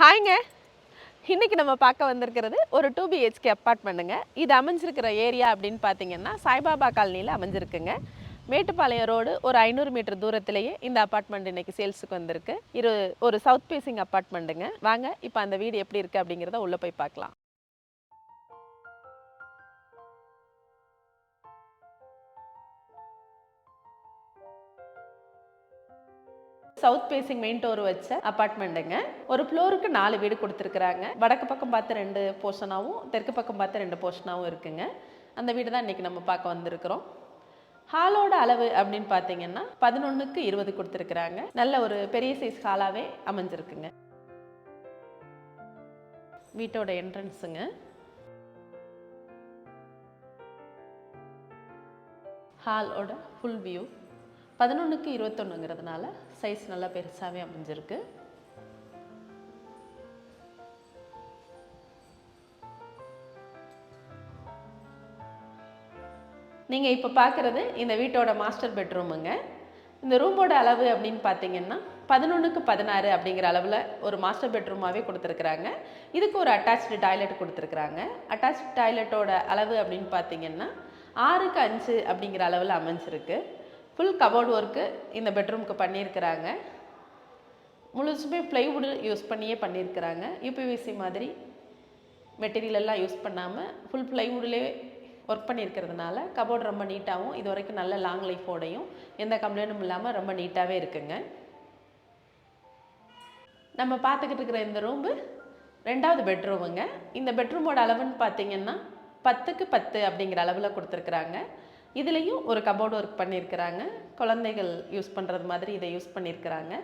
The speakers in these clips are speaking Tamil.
ஹாய்ங்க. இன்னைக்கு நம்ம பார்க்க வந்திருக்கிறது ஒரு 2 BHK அப்பார்ட்மெண்ட்டுங்க. இது அமைஞ்சிருக்கிற ஏரியா அப்படின்னு பார்த்தீங்கன்னா சாய்பாபா காலனியில் அமைஞ்சிருக்குங்க. மேட்டுப்பாளையம் ரோடு ஒரு 500 மீட்டர் தூரத்திலேயே இந்த அப்பார்ட்மெண்ட் இன்னைக்கு சேல்ஸுக்கு வந்திருக்கு. இது ஒரு சவுத் ஃபேசிங் அப்பார்ட்மெண்ட்டுங்க. வாங்க இப்போ அந்த வீடு எப்படி இருக்குது அப்படிங்கிறத உள்ளே போய் பார்க்கலாம். சவுத் ஃபேசிங் மெயின் டோர் வச்ச அப்பார்ட்மெண்ட்டுங்க. ஒரு ஃப்ளோருக்கு 4 வீடு கொடுத்துருக்குறாங்க. வடக்கு பக்கம் பார்த்து 2 போர்ஷனாகவும் தெற்கு பக்கம் பார்த்து 2 போர்ஷனாகவும் இருக்குங்க. அந்த வீடு தான் இன்றைக்கி நம்ம பார்க்க வந்திருக்கிறோம். ஹாலோட அளவு அப்படின்னு பார்த்தீங்கன்னா 11க்கு 20 கொடுத்துருக்குறாங்க. நல்ல ஒரு பெரிய சைஸ் ஹாலாகவே அமைஞ்சிருக்குங்க. வீட்டோட என்ட்ரன்ஸுங்க. ஹாலோட ஃபுல் வியூ 11க்கு 21ங்கிறதுனால சைஸ் நல்லா பெருசாகவே அமைஞ்சிருக்கு. நீங்கள் இப்போ பார்க்குறது இந்த வீட்டோட மாஸ்டர் பெட்ரூமுங்க. இந்த ரூமோட அளவு அப்படின்னு பார்த்தீங்கன்னா 11க்கு 16 அப்படிங்கிற அளவில் ஒரு மாஸ்டர் பெட்ரூமாகவே கொடுத்துருக்குறாங்க. இதுக்கு ஒரு அட்டாச்டு டாய்லெட் கொடுத்துருக்குறாங்க. அட்டாச்டு டாய்லெட்டோட அளவு அப்படின்னு பார்த்தீங்கன்னா 6க்கு 5 அப்படிங்கிற அளவில் அமைஞ்சிருக்கு. ஃபுல் கபோர்டு ஒர்க்கு இந்த பெட்ரூமுக்கு பண்ணியிருக்கிறாங்க. முழுசுமே ப்ளைவுட் யூஸ் பண்ணியே பண்ணியிருக்கிறாங்க. யூபிவிசி மாதிரி மெட்டீரியல் எல்லாம் யூஸ் பண்ணாமல் ஃபுல் ப்ளைவுட்லேயே ஒர்க் பண்ணியிருக்கிறதுனால கபோர்டு ரொம்ப நீட்டாகவும் இது வரைக்கும் நல்ல லாங் லைஃபோடையும் எந்த கம்ப்ளைண்ட்டும் இல்லாமல் ரொம்ப நீட்டாகவே இருக்குங்க. நம்ம பார்த்துக்கிட்டு இருக்கிற இந்த ரூமு 2வது பெட்ரூமுங்க. இந்த பெட்ரூமோட அளவுன்னு பார்த்தீங்கன்னா 10க்கு 10 அப்படிங்கிற அளவில் கொடுத்துருக்குறாங்க. இதுலேயும் ஒரு கபோர்டு ஒர்க் பண்ணியிருக்கிறாங்க. குழந்தைகள் யூஸ் பண்ணுறது மாதிரி இதை யூஸ் பண்ணியிருக்கிறாங்க.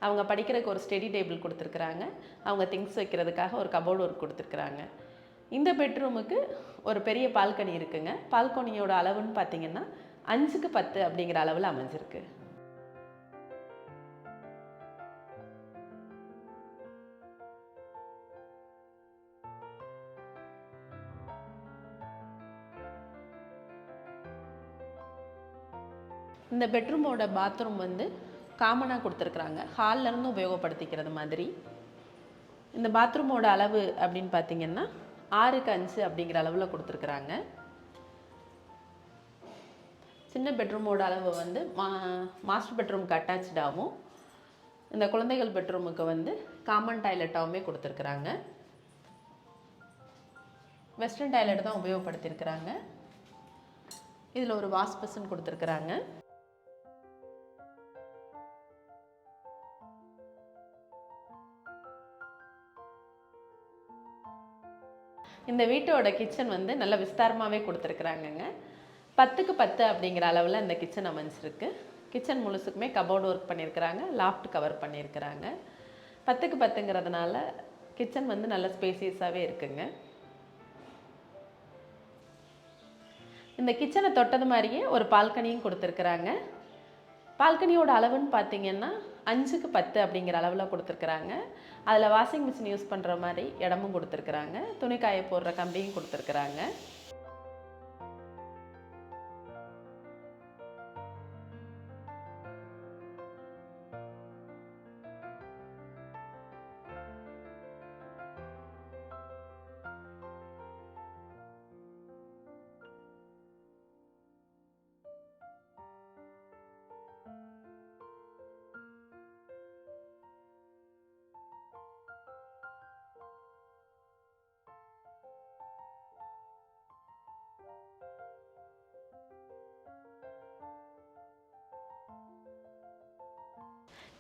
அவங்க படிக்கிறதுக்கு ஒரு ஸ்டடி டேபிள் கொடுத்துருக்குறாங்க. அவங்க திங்ஸ் வைக்கிறதுக்காக ஒரு கபோர்டு ஒர்க் கொடுத்துருக்குறாங்க. இந்த பெட்ரூமுக்கு ஒரு பெரிய பால்கனி இருக்குங்க. பால்கனியோட அளவுன்னு பார்த்தீங்கன்னா 5க்கு 10 அப்படிங்கிற அளவில் அமைஞ்சிருக்கு. இந்த பெட்ரூமோட பாத்ரூம் வந்து காமனாக கொடுத்துருக்குறாங்க. ஹால்லேருந்து உபயோகப்படுத்திக்கிறது மாதிரி. இந்த பாத்ரூமோட அளவு அப்படின்னு பார்த்தீங்கன்னா 6க்கு 5 அப்படிங்கிற அளவில் கொடுத்துருக்குறாங்க. சின்ன பெட்ரூமோட அளவு வந்து மாஸ்டர் பெட்ரூமுக்கு அட்டாச்சாகவும் இந்த குழந்தைகள் பெட்ரூமுக்கு வந்து காமன் டாய்லெட்டாகவுமே கொடுத்துருக்குறாங்க. வெஸ்டர்ன் டாய்லெட் தான் உபயோகப்படுத்தியிருக்கிறாங்க. இதில் ஒரு வாஷ் பேசின் கொடுத்துருக்குறாங்க. இந்த வீட்டோட கிச்சன் வந்து நல்ல விஸ்தாரமாகவே கொடுத்துருக்குறாங்கங்க. 10க்கு 10 அப்படிங்கிற அளவில் இந்த கிச்சன் அமைஞ்சிருக்கு. கிச்சன் முழுசுக்குமே கபோர்டு ஒர்க் பண்ணியிருக்கிறாங்க. லாஃப்ட் கவர் பண்ணியிருக்கிறாங்க. 10க்கு 10ங்கிறதுனால கிச்சன் வந்து நல்ல ஸ்பேசியஸாகவே இருக்குங்க. இந்த கிச்சனை தொட்டது மாதிரியே ஒரு பால்கனியும் கொடுத்துருக்குறாங்க. பால்கனியோட அளவுன்னு பார்த்தீங்கன்னா 5க்கு 10 அப்படிங்கிற அளவில் கொடுத்துருக்குறாங்க. அதில் வாஷிங் மிஷின் யூஸ் பண்ணுற மாதிரி இடமும் கொடுத்துருக்குறாங்க. துணி காய போடுற கம்பியும் கொடுத்துருக்குறாங்க.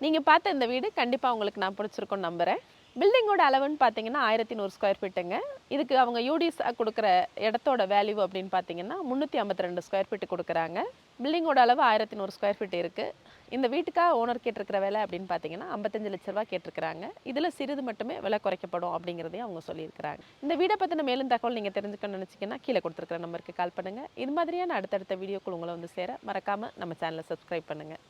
நீங்கள் பார்த்த இந்த வீடு கண்டிப்பாக உங்களுக்கு நான் பிடிச்சிருக்கோன்னு நம்புகிறேன். பில்டிங்கோட அளவுன்னு பார்த்தீங்கன்னா 1100 ஸ்கொயர் ஃபீட்டுங்க. இதுக்கு அவங்க யூடிஸ் கொடுக்குற இடத்தோட வேல்யூ அப்படின்னு பார்த்தீங்கன்னா 352 ஸ்கொயர் ஃபீட்டு கொடுக்குறாங்க. பில்டிங்கோட அளவு 1100 ஸ்கொயர் ஃபீட் இருக்குது. இந்த வீட்டுக்காக ஓனர் கேட்டிருக்கிற விலை அப்படின்னு பார்த்தீங்கன்னா 55 லட்ச ரூபா கேட்டிருக்கிறாங்க. இதில் சிறிது மட்டுமே விலை குறைக்கப்படும் அப்படிங்கிறதையும் அவங்க சொல்லியிருக்கிறாங்க. இந்த வீடை பற்றின மேலும் தகவல் நீங்கள் தெரிஞ்சுக்கணும்னு நினச்சிங்கன்னா கீழே கொடுத்துருக்கிற நம்பருக்கு கால் பண்ணுங்கள். இது மாதிரியான அடுத்தடுத்த வீடியோக்கள் உங்களை வந்து சேர மறக்காமல் நம்ம சேனலை சப்ஸ்கிரைப் பண்ணுங்கள்.